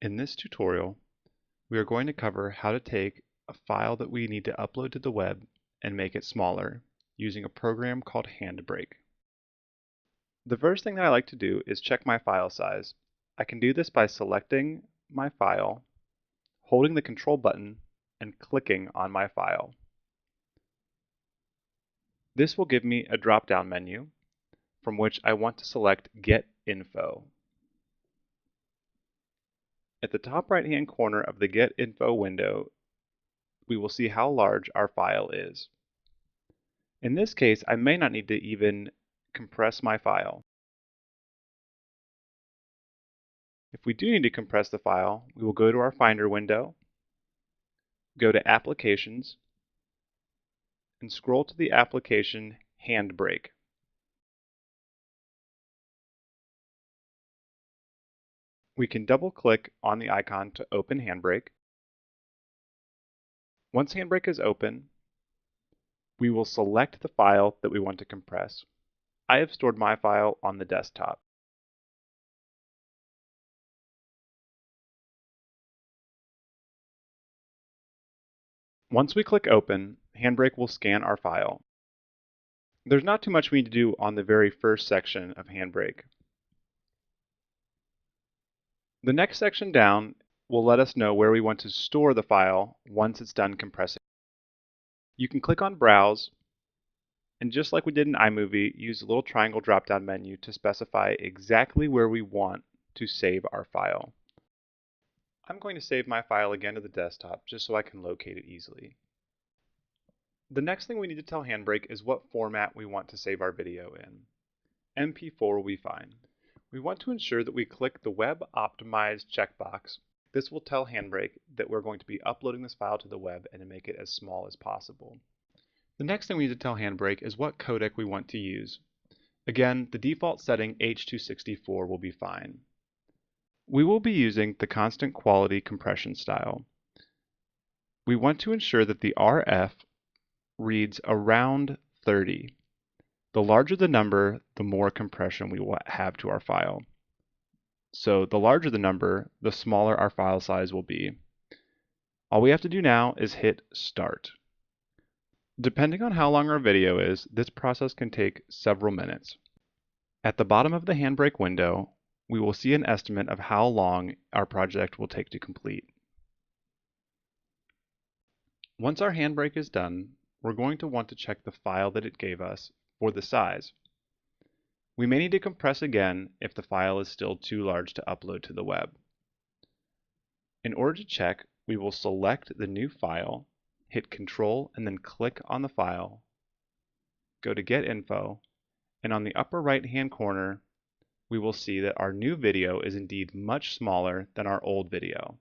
In this tutorial, we are going to cover how to take a file that we need to upload to the web and make it smaller using a program called HandBrake. The first thing that I like to do is check my file size. I can do this by selecting my file, holding the control button, and clicking on my file. This will give me a drop-down menu from which I want to select Get Info. At the top right-hand corner of the Get Info window, we will see how large our file is. In this case, I may not need to even compress my file. If we do need to compress the file, we will go to our Finder window, go to Applications, and scroll to the application HandBrake. We can double-click on the icon to open HandBrake. Once HandBrake is open, we will select the file that we want to compress. I have stored my file on the desktop. Once we click Open, HandBrake will scan our file. There's not too much we need to do on the very first section of HandBrake. The next section down will let us know where we want to store the file once it's done compressing. You can click on Browse, and just like we did in iMovie, use the little triangle drop-down menu to specify exactly where we want to save our file. I'm going to save my file again to the desktop just so I can locate it easily. The next thing we need to tell HandBrake is what format we want to save our video in. MP4 will be fine. We want to ensure that we click the Web Optimized checkbox. This will tell HandBrake that we're going to be uploading this file to the web and to make it as small as possible. The next thing we need to tell HandBrake is what codec we want to use. Again, the default setting H.264 will be fine. We will be using the constant quality compression style. We want to ensure that the RF reads around 30. The larger the number, the more compression we will have to our file. So the larger the number, the smaller our file size will be. All we have to do now is hit Start. Depending on how long our video is, this process can take several minutes. At the bottom of the HandBrake window, we will see an estimate of how long our project will take to complete. Once our HandBrake is done, we're going to want to check the file that it gave us for the size. We may need to compress again if the file is still too large to upload to the web. In order to check, we will select the new file, hit Control and then click on the file, go to Get Info, and on the upper right-hand corner, we will see that our new video is indeed much smaller than our old video.